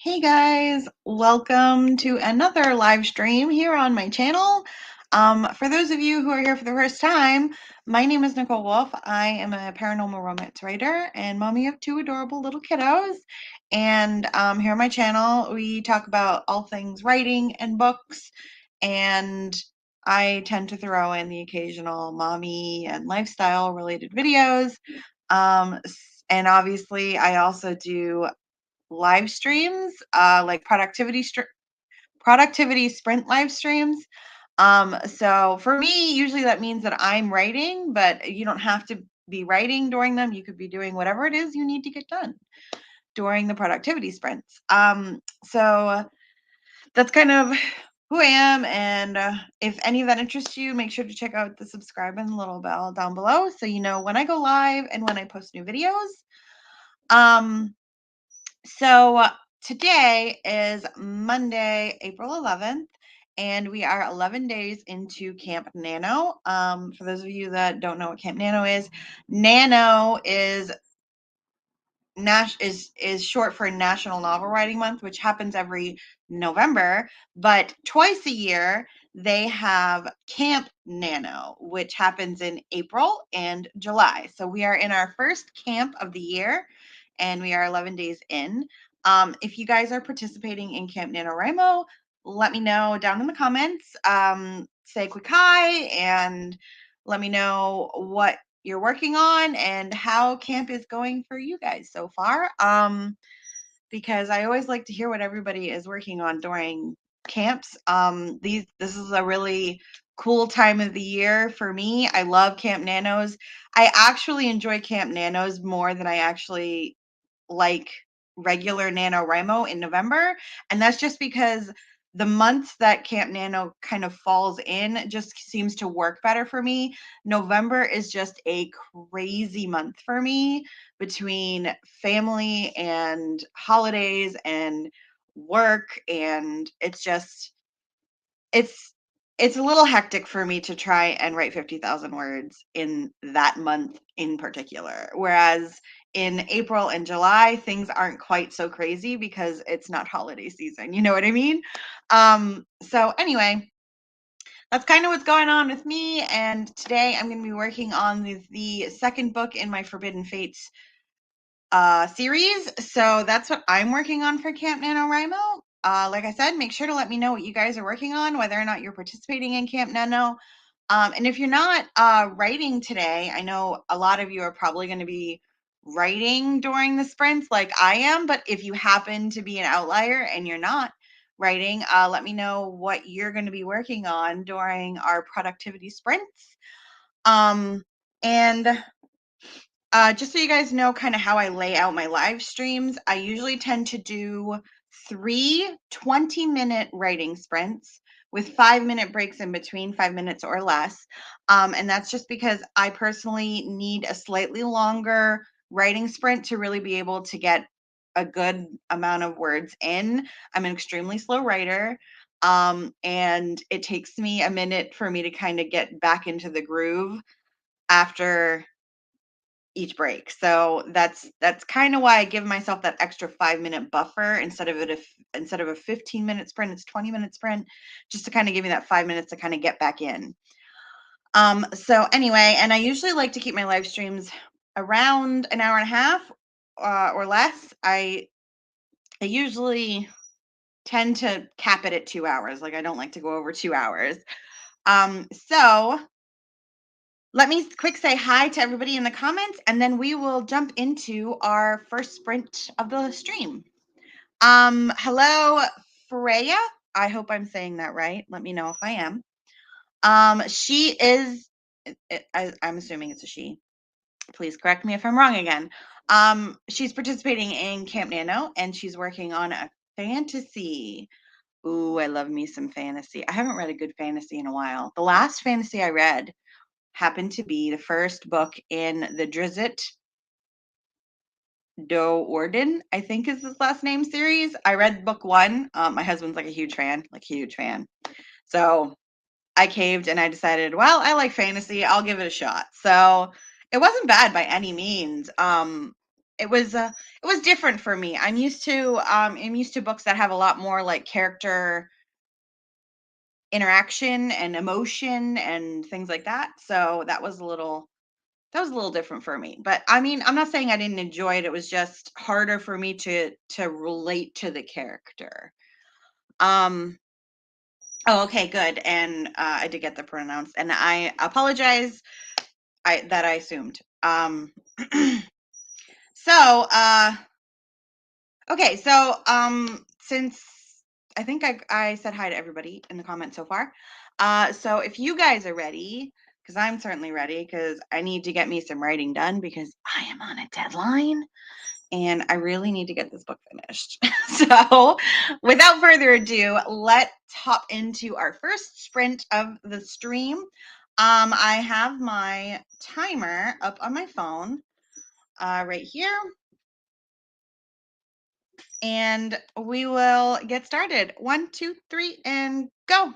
Hey guys, welcome to another live stream here on my channel. For those of you who are here for the first time, my name is Nicole Wolf. I am a paranormal romance writer and mommy of two adorable little kiddos. And here on my channel, we talk about all things writing and books. And I tend to throw in the occasional mommy and lifestyle related videos. And obviously, I also do live streams, like productivity sprint live streams. So for me, usually that means that I'm writing, but you don't have to be writing during them. You could be doing whatever it is you need to get done during the productivity sprints. So that's kind of who I am. And if any of that interests you, make sure to check out the subscribe and the little bell down below so you know when I go live and when I post new videos. Um, So today is Monday, April 11th, and we are 11 days into Camp Nano. For those of you that don't know what Camp Nano is, Nano is short for National Novel Writing Month, which happens every November, but twice a year they have Camp Nano, which happens in April and July. So we are in our first camp of the year, and we are 11 days in. If you guys are participating in Camp NaNoWriMo, let me know down in the comments. Say a quick hi and let me know what you're working on and how camp is going for you guys so far. Because I always like to hear what everybody is working on during camps. This is a really cool time of the year for me. I love Camp Nanos. I actually enjoy Camp Nanos more than I actually like regular NaNoWriMo in November. And that's just because the months that Camp Nano kind of falls in just seems to work better for me. November is just a crazy month for me between family and holidays and work, and it's it's a little hectic for me to try and write 50,000 words in that month in particular. Whereas in April and July, things aren't quite so crazy because it's not holiday season. You know what I mean? So anyway, that's kind of what's going on with me. And today I'm going to be working on the second book in my Forbidden Fates series. So that's what I'm working on for Camp NaNoWriMo. Like I said, make sure to let me know what you guys are working on, whether or not you're participating in Camp Nano. And if you're not writing today, I know a lot of you are probably going to be writing during the sprints like I am, but if you happen to be an outlier and you're not writing, let me know what you're going to be working on during our productivity sprints. And just so you guys know kind of how I lay out my live streams, I usually tend to do 3 20-minute writing sprints with 5-minute breaks in between, 5 minutes or less. And that's just because I personally need a slightly longer writing sprint to really be able to get a good amount of words in. I'm an extremely slow writer. And it takes me a minute for me to kind of get back into the groove after each break. So that's kind of why I give myself that extra 5-minute buffer instead of a 15-minute sprint, it's 20-minute sprint, just to kind of give me that 5 minutes to kind of get back in. So anyway, and I usually like to keep my live streams around an hour and a half or less. I usually tend to cap it at 2 hours. Like I don't like to go over 2 hours. So let me quick say hi to everybody in the comments, and then we will jump into our first sprint of the stream. Hello, Freya. I hope I'm saying that right. Let me know if I am. She is, I'm assuming it's a she. Please correct me if I'm wrong again. She's participating in Camp Nano, and she's working on a fantasy. Ooh, I love me some fantasy. I haven't read a good fantasy in a while. The last fantasy I read happened to be the first book in the Drizzt Do'Urden, I think is his last name series. I read book one. My husband's like a huge fan, So I caved and I decided, well, I like fantasy. I'll give it a shot. So it wasn't bad by any means. it was different for me. I'm used to books that have a lot more like character interaction and emotion and things like that. So that was a little different for me. But I mean, I'm not saying I didn't enjoy it. It was just harder for me to relate to the character. Um oh, okay, good. And I did get the pronouns and I apologize I assumed. So okay, so since I think I said hi to everybody in the comments so far. So if you guys are ready, because I'm certainly ready, because I need to get me some writing done because I am on a deadline and I really need to get this book finished. So without further ado, let's hop into our first sprint of the stream. I have my timer up on my phone right here. And we will get started. 1, 2, 3, and go.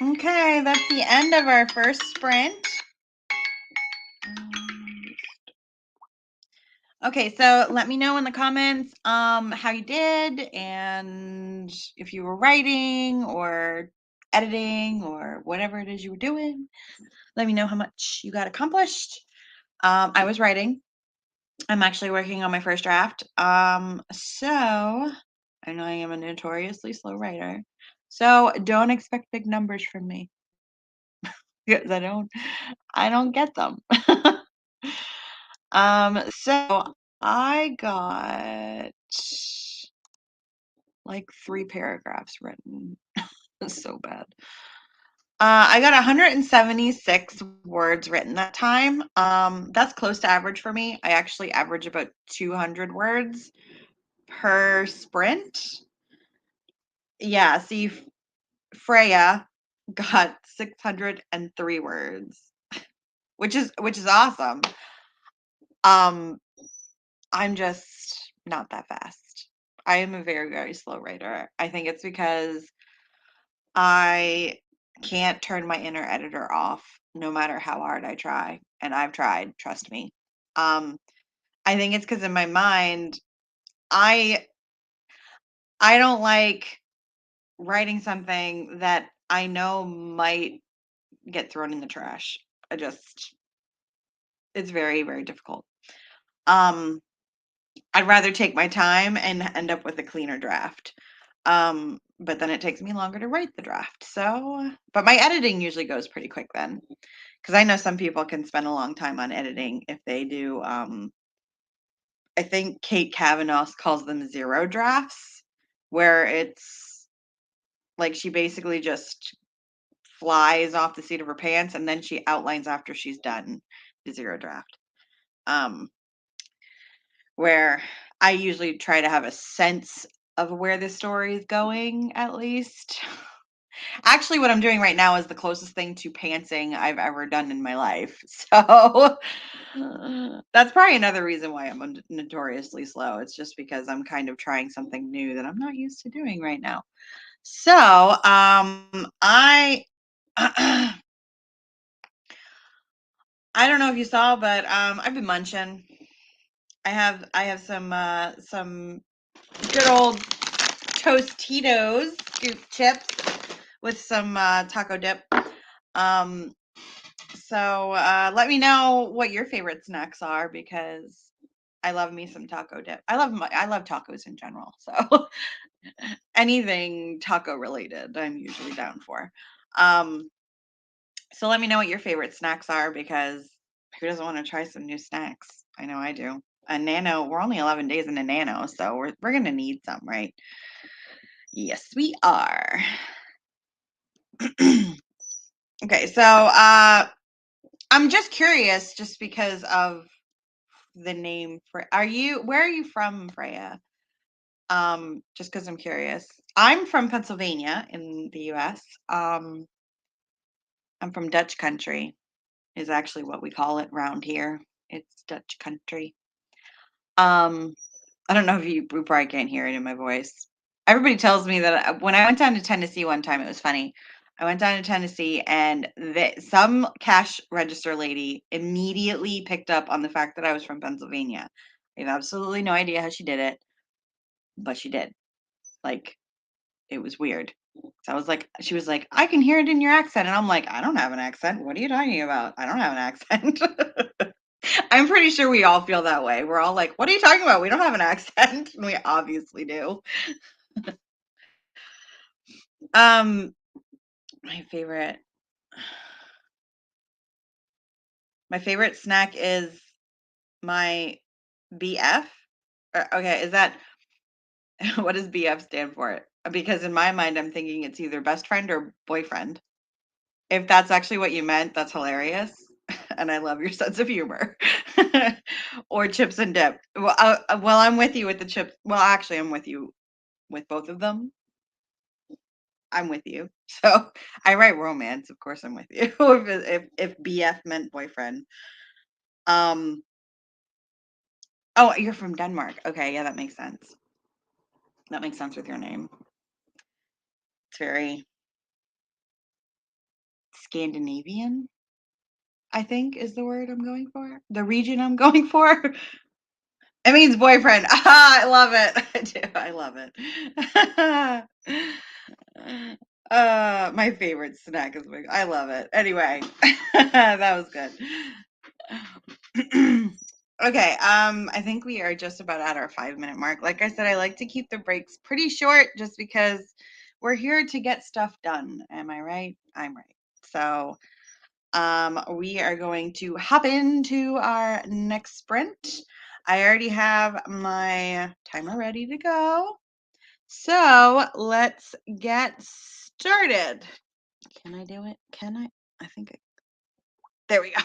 Okay, that's the end of our first sprint. Okay, so let me know in the comments how you did and if you were writing or editing or whatever it is you were doing. Let me know how much you got accomplished. I was writing. I'm actually working on my first draft. So I know I am a notoriously slow writer. So don't expect big numbers from me because I don't get them. So I got like 3 paragraphs written. It's so bad. I got 176 words written that time. That's close to average for me. I actually average about 200 words per sprint. Yeah, see, Freya got 603 words, which is awesome. Um, I'm just not that fast. I am a very, very slow writer. I think it's because I can't turn my inner editor off no matter how hard I try. And I've tried, trust me. Um, I think it's because in my mind, I I don't like writing something that I know might get thrown in the trash. I just it's very, very difficult. Um, I'd rather take my time and end up with a cleaner draft. But then it takes me longer to write the draft. So, but my editing usually goes pretty quick then. Because I know some people can spend a long time on editing if they do. I think Kate Kavanaugh calls them zero drafts, where it's like she basically just flies off the seat of her pants and then she outlines after she's done the zero draft. Um, where I usually try to have a sense of where the story is going, at least. Actually, what I'm doing right now is the closest thing to pantsing I've ever done in my life. So that's probably another reason why I'm notoriously slow. It's just because I'm kind of trying something new that I'm not used to doing right now. So I I don't know if you saw, but I've been munching. I have some good old Tostitos scoop chips with some taco dip. Um, so let me know what your favorite snacks are because I love me some taco dip. I love tacos in general. So anything taco related, I'm usually down for. Um, so let me know what your favorite snacks are because who doesn't want to try some new snacks? I know I do. A Nano, we're only 11 days in a Nano, so we're gonna need some, right? Yes, we are. Okay, so I'm just curious, just because of the name. Where are you from, Freya? Just because I'm curious. I'm from Pennsylvania in the U.S. I'm from Dutch country, is actually what we call it around here. It's Dutch country. Um, I don't know if you probably can't hear it in my voice. Everybody tells me that when I went down to Tennessee one time, it was funny. I went down to Tennessee and some cash register lady immediately picked up on the fact that I was from Pennsylvania. I have absolutely no idea how she did it, but she did. Like, it was weird. So she was like, I can hear it in your accent. And I'm like, I don't have an accent. What are you talking about? I don't have an accent. I'm pretty sure we all feel that way. We're all like, what are you talking about? We don't have an accent. And we obviously do. Um, my favorite my favorite snack is my BF. Okay, is that what does BF stand for? Because in my mind, I'm thinking it's either best friend or boyfriend. If that's actually what you meant, that's hilarious. And I love your sense of humor. Or chips and dip. Well, I'm with you with the chips. Well, actually, I'm with you with both of them. I'm with you. So I write romance. Of course, I'm with you. If BF meant boyfriend. Um. Oh, you're from Denmark. Okay, yeah, that makes sense. That makes sense with your name. It's very Scandinavian, I think is the word I'm going for. The region I'm going for. It means boyfriend. Ah, I love it. I do. I love it. My favorite snack is I love it. Anyway, that was good. Okay, I think we are just about at our 5-minute mark. Like I said, I like to keep the breaks pretty short just because we're here to get stuff done. Am I right? I'm right. So, we are going to hop into our next sprint. I already have my timer ready to go. So let's get started. Can I do it? Can I? I think there we go.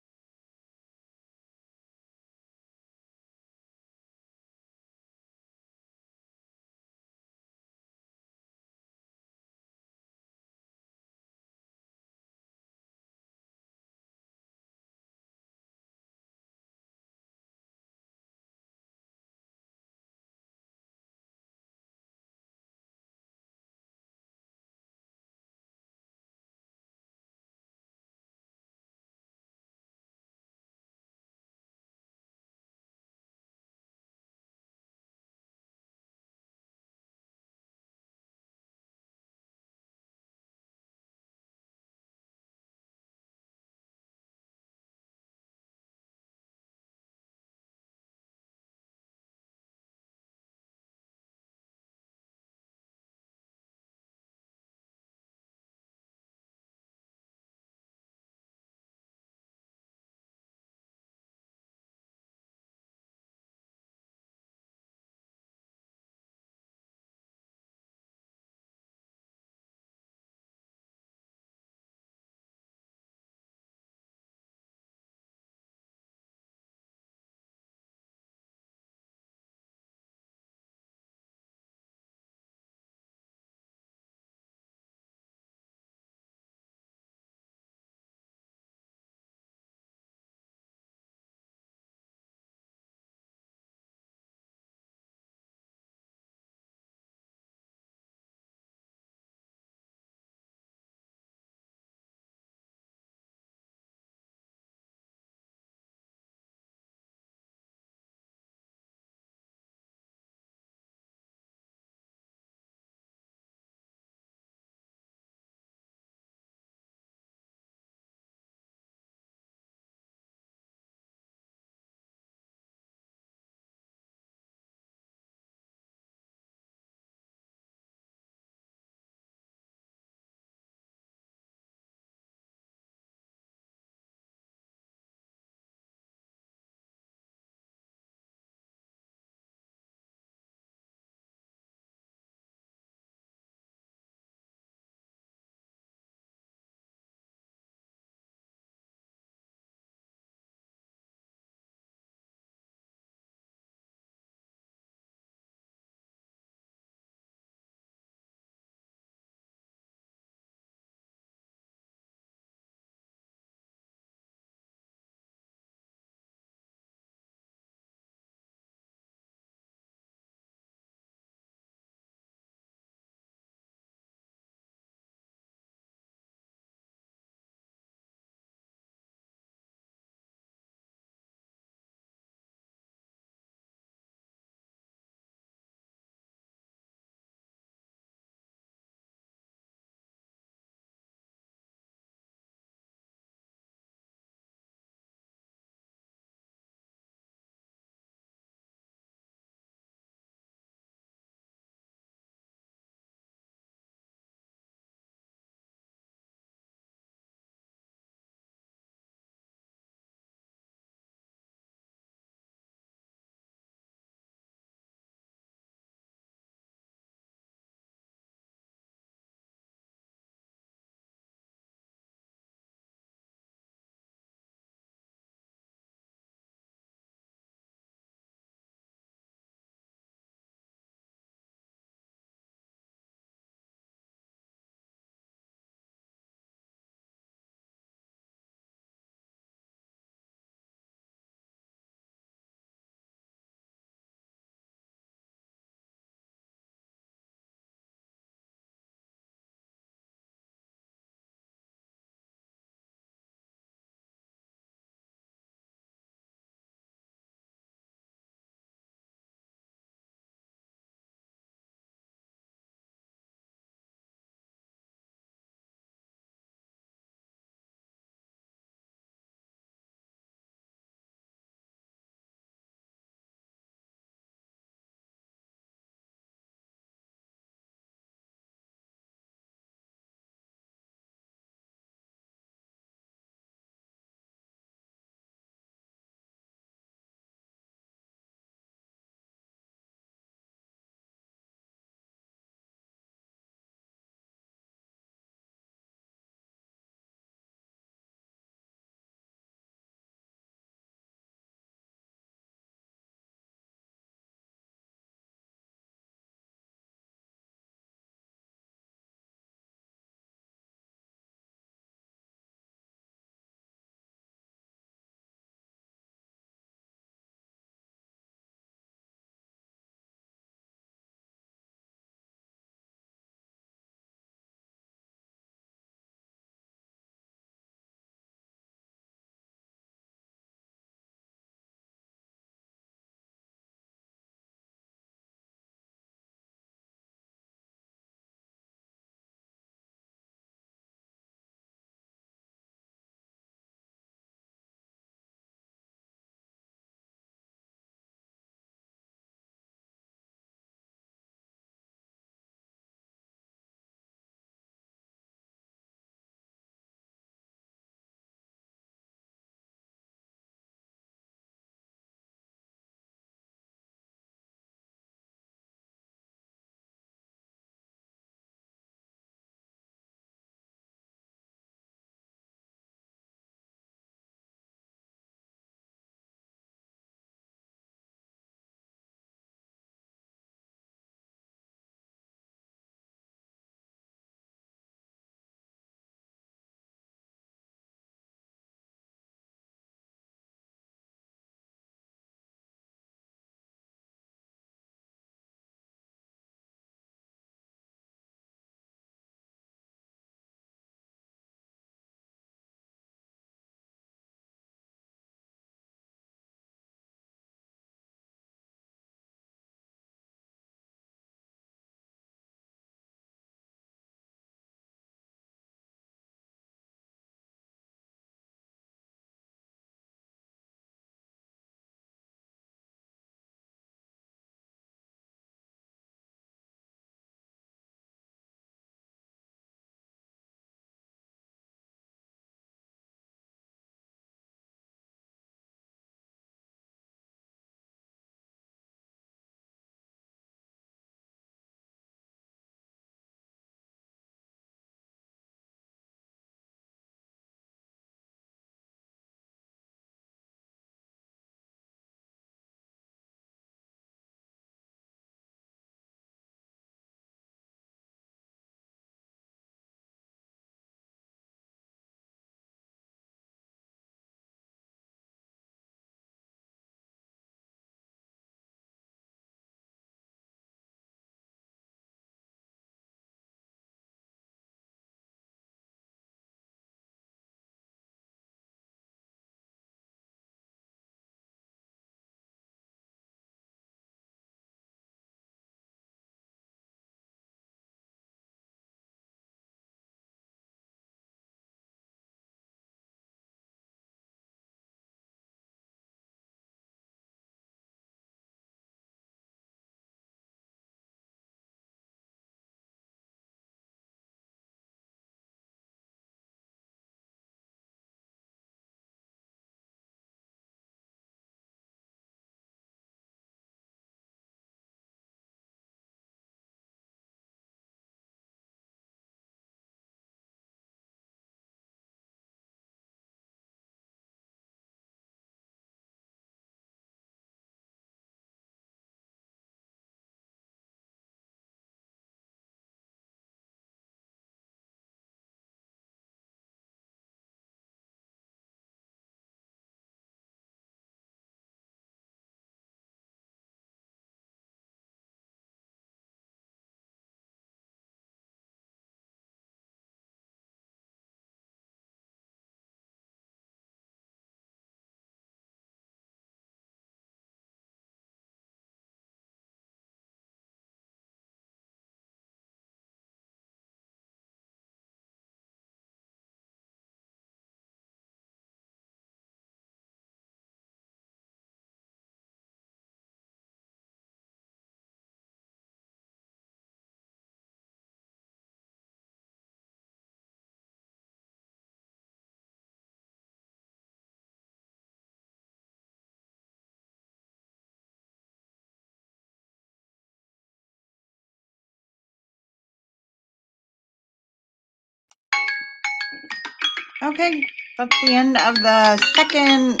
Okay, that's the end of the second.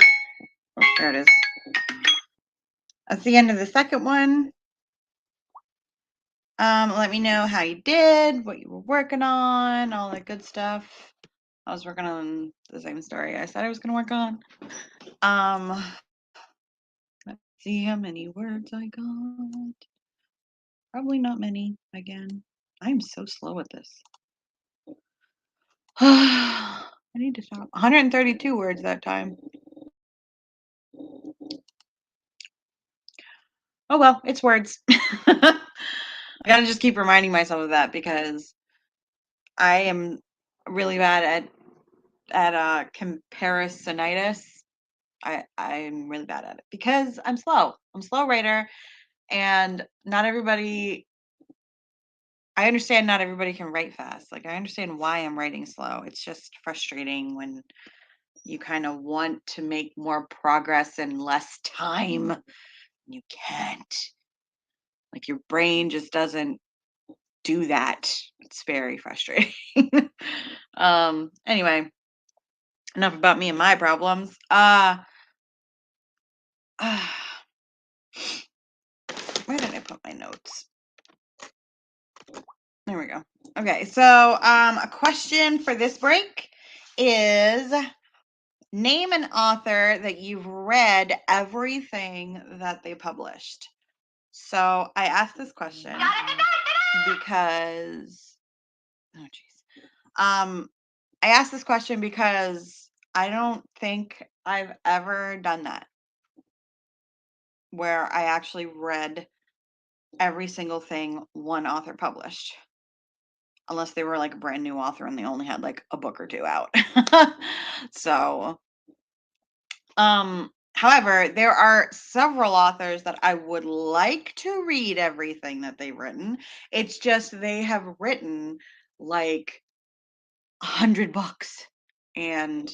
Oh, there it is. That's the end of the second one. Let me know how you did, what you were working on, all that good stuff. I was working on the same story I said I was going to work on. Let's see how many words I got. Probably not many again. I'm so slow at this. I need to stop. 132 words that time. Oh well, it's words. I gotta just keep reminding myself of that because I am really bad at comparisonitis. I'm really bad at it because I'm slow. I'm a slow writer, and not everybody. I understand not everybody can write fast. Like I understand why I'm writing slow. It's just frustrating when you kind of want to make more progress in less time. You can't. Like your brain just doesn't do that. It's very frustrating. Anyway, enough about me and my problems. Where did I put my notes? There we go. Okay, so a question for this break is name an author that you've read everything that they published. So I asked this question because, oh geez, I asked this question because I don't think I've ever done that, where I actually read every single thing one author published, unless they were like a brand new author and they only had like a book or two out. So, however, there are several authors that I would like to read everything that they've written. It's just they have written like 100 books. And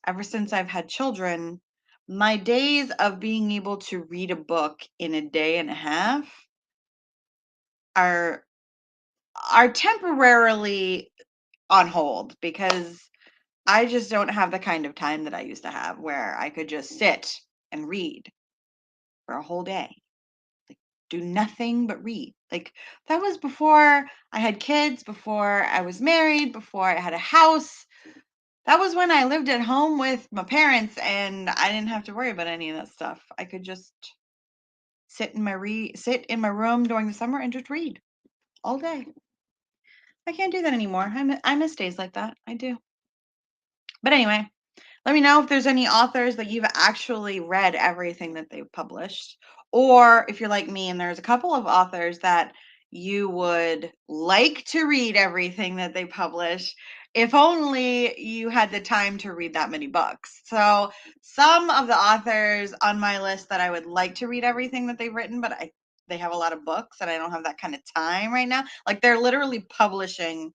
ever since I've had children, my days of being able to read a book in a day and a half are temporarily on hold because I just don't have the kind of time that I used to have where I could just sit and read for a whole day. Like do nothing but read. Like that was before I had kids, before I was married, before I had a house. That was when I lived at home with my parents and I didn't have to worry about any of that stuff. I could just sit in my room during the summer and just read all day. I can't do that anymore. I miss days like that. I do. But anyway, let me know if there's any authors that you've actually read everything that they've published, or if you're like me and there's a couple of authors that you would like to read everything that they publish, if only you had the time to read that many books. So, some of the authors on my list that I would like to read everything that they've written, but they have a lot of books and I don't have that kind of time right now. Like they're literally publishing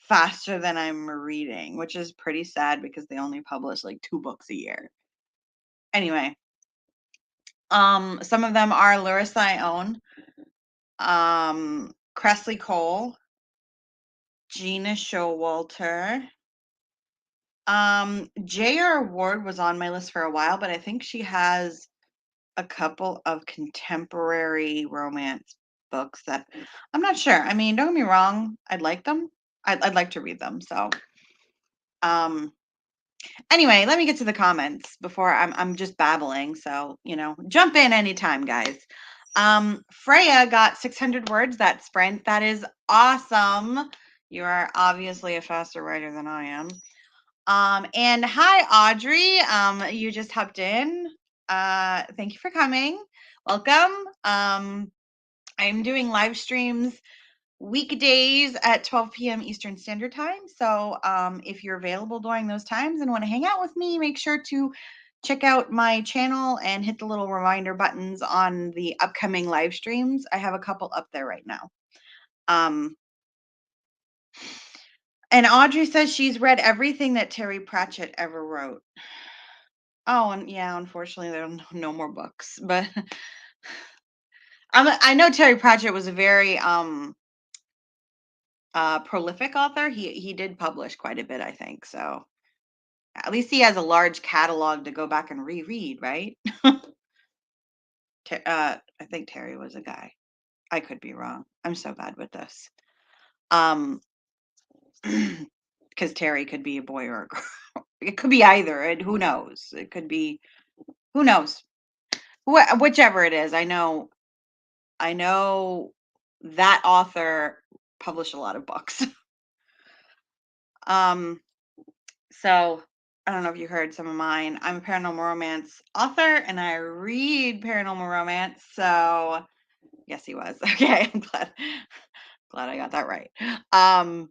faster than I'm reading, which is pretty sad because they only publish like 2 books a year. Anyway, some of them are Larissa Ione, Cressley Cole, Gina Showalter. J.R. Ward was on my list for a while, but I think she has a couple of contemporary romance books that I'm not sure. I mean, don't get me wrong, I'd like them. I'd like to read them. So, um, anyway, let me get to the comments before I'm just babbling. So, jump in anytime, guys. Freya got 600 words that sprint. That is awesome. You are obviously a faster writer than I am. And hi, Audrey. You just hopped in. Thank you for coming. Welcome. I'm doing live streams weekdays at 12 p.m. Eastern Standard Time. So if you're available during those times and want to hang out with me, make sure to check out my channel and hit the little reminder buttons on the upcoming live streams. I have a couple up there right now. And Audrey says she's read everything that Terry Pratchett ever wrote. Oh, and yeah, unfortunately, there are no more books. But I know Terry Pratchett was a very prolific author. He did publish quite a bit, I think. So At least he has a large catalog to go back and reread, right? I think Terry was a guy. I could be wrong. I'm so bad with this. Um, because Terry could be a boy or a girl. It could be either, and who knows? It could be who knows. Whichever it is, I know that author published a lot of books. Um, so I don't know if you heard some of mine. I'm a paranormal romance author and I read paranormal romance. So yes, he was. Okay, I'm glad I got that right. Um,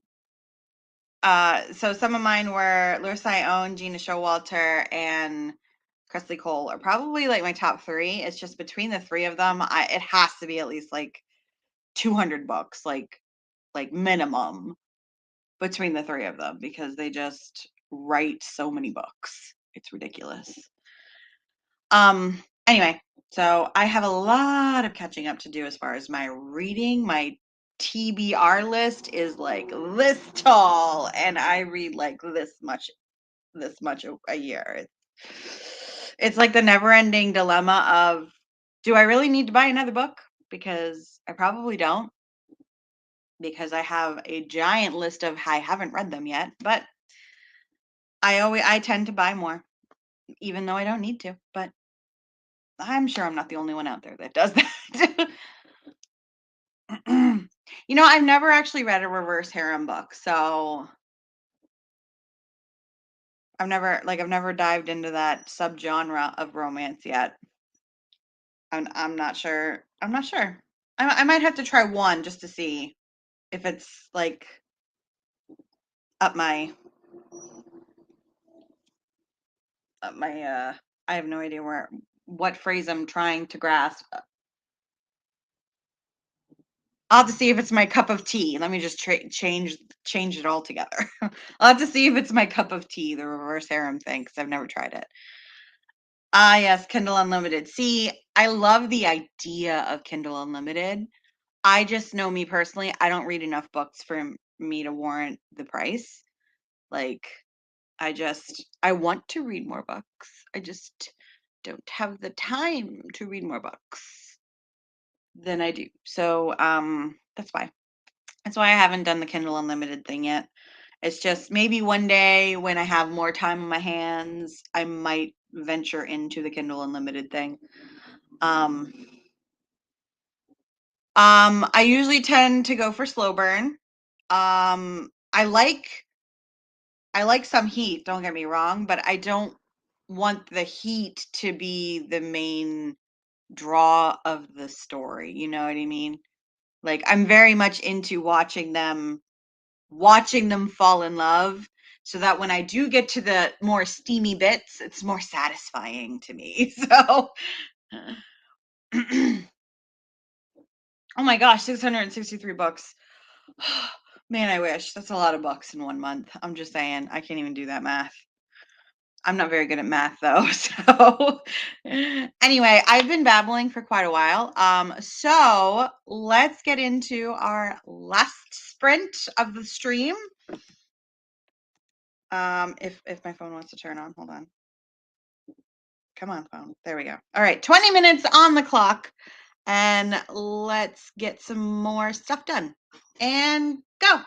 so some of mine were Larissa Ione, Gina Showalter, and Cressley Cole are probably like my top three. It's just between the three of them, it has to be at least like 200 books, like minimum between the three of them because they just write so many books. It's ridiculous. Anyway, so I have a lot of catching up to do as far as my reading. My TBR list is like this tall and I read like this much a year. It's like the never-ending dilemma of do I really need to buy another book? Because I probably don't because I have a giant list of I haven't read them yet, but I tend to buy more even though I don't need to, but I'm sure I'm not the only one out there that does that. I've never actually read a reverse harem book, so I've never dived into that subgenre of romance yet. I'm not sure. I'm not sure. I might have to try one just to see if it's like up my up my I have no idea what phrase I'm trying to grasp. I'll have to see if it's my cup of tea. Let me just change it all together. I'll have to see if it's my cup of tea, the reverse harem thing, because I've never tried it. Ah, yes, Kindle Unlimited. See, I love the idea of Kindle Unlimited. I just know me personally, I don't read enough books for me to warrant the price. Like, I want to read more books. I just don't have the time to read more books than I do. So, that's why. That's why I haven't done the Kindle Unlimited thing yet. It's just maybe one day when I have more time on my hands, I might venture into the Kindle Unlimited thing. Um, I usually tend to go for slow burn. I like some heat, don't get me wrong, but I don't want the heat to be the main draw of the story. You know what I mean? Like I'm very much into watching them fall in love so that when I do get to the more steamy bits, it's more satisfying to me. So, oh my gosh, 663 books. Man, I wish. That's a lot of books in 1 month. I'm just saying, I can't even do that math. I'm not very good at math though. So, anyway, I've been babbling for quite a while. So let's get into our last sprint of the stream. If my phone wants to turn on, hold on. Come on, phone. There we go. All right, 20 minutes on the clock, and let's get some more stuff done. And go.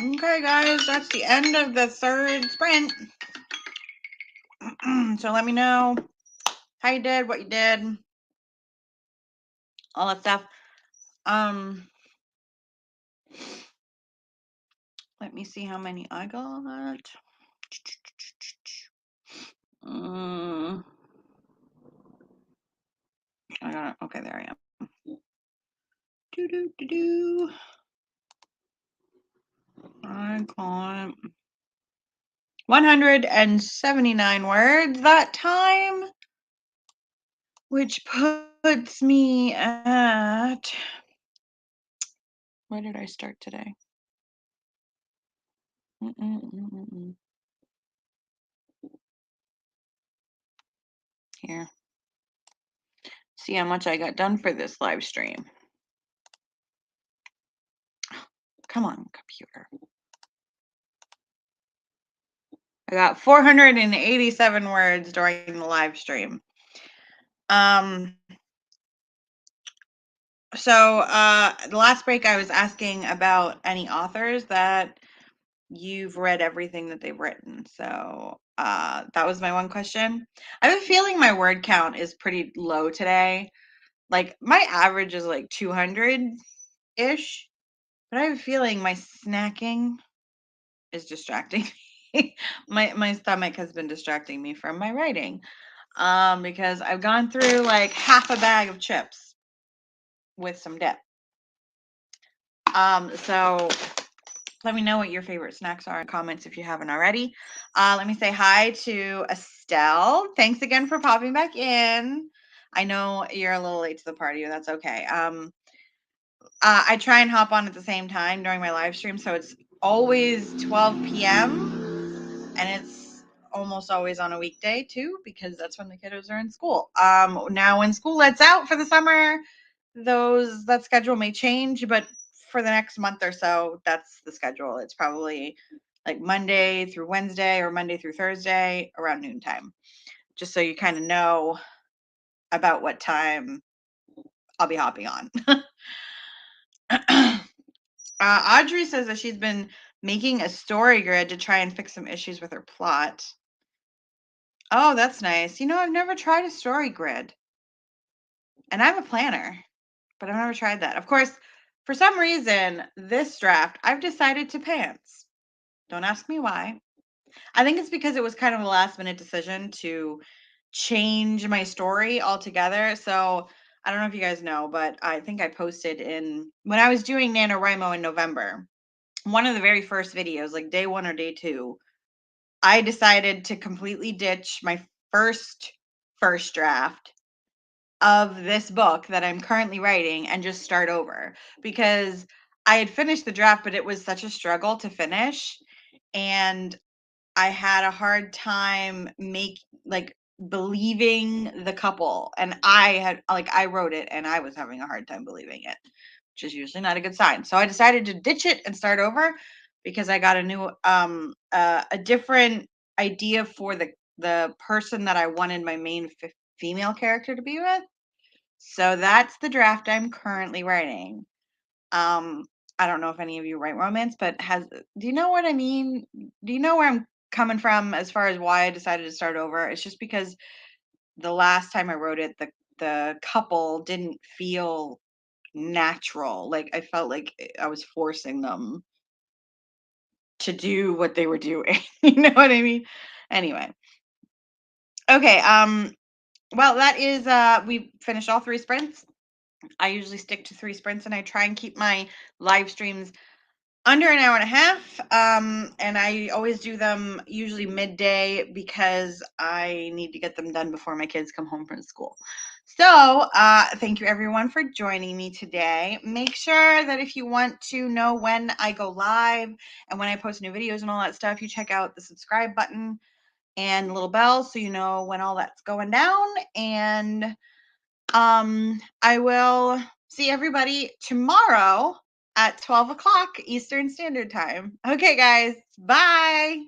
Okay, guys, that's the end of the third sprint. So let me know how you did, what you did, all that stuff. Let me see how many I got. I got, okay, there I am. I got 179 words that time, which puts me at, where did I start today? Here. See how much I got done for this live stream. Come on, computer. I got 487 words during the live stream. So the last break I was asking about any authors that you've read everything that they've written. So that was my one question. I have a feeling my word count is pretty low today. Like my average is like 200-ish, but I have a feeling my snacking is distracting me. my stomach has been distracting me from my writing. Because I've gone through like half a bag of chips with some dip. So let me know what your favorite snacks are in comments if you haven't already. Let me say hi to Estelle. Thanks again for popping back in. I know you're a little late to the party, but that's okay. I try and hop on at the same time during my live stream, so it's always 12 p.m. and it's almost always on a weekday too, because that's when the kiddos are in school. Now when school lets out for the summer, that schedule may change, but for the next month or so, that's the schedule. It's probably like Monday through Wednesday or Monday through Thursday around noontime, just so you kind of know about what time I'll be hopping on. Audrey says that she's been making a story grid to try and fix some issues with her plot. Oh, that's nice. You know, I've never tried a story grid, and I'm a planner, but I've never tried that. Of course, for some reason, this draft I've decided to pants. Don't ask me why. I think it's because it was kind of a last minute decision to change my story altogether. So I don't know if you guys know, but I think I posted when I was doing NaNoWriMo in November, one of the very first videos, like day 1 or day 2, I decided to completely ditch my first draft of this book that I'm currently writing and just start over, because I had finished the draft, but it was such a struggle to finish. And I had a hard time believing the couple. And I wrote it and I was having a hard time believing it, which is usually not a good sign. So I decided to ditch it and start over because I got a new, a different idea for the person that I wanted my main female character to be with. So that's the draft I'm currently writing. Um, I don't know if any of you write romance, but do you know what I mean? Do you know where I'm coming from as far as why I decided to start over? It's just because the last time I wrote it, the couple didn't feel natural. Like I felt like I was forcing them to do what they were doing. You know what I mean? Anyway. Okay, well that is we finished all 3 sprints. I usually stick to 3 sprints and I try and keep my live streams under an hour and a half. And I always do them usually midday because I need to get them done before my kids come home from school. So thank you everyone for joining me today. Make sure that if you want to know when I go live and when I post new videos and all that stuff, you check out the subscribe button and little bell so you know when all that's going down. And I will see everybody tomorrow at 12 o'clock Eastern Standard Time. Okay, guys. Bye.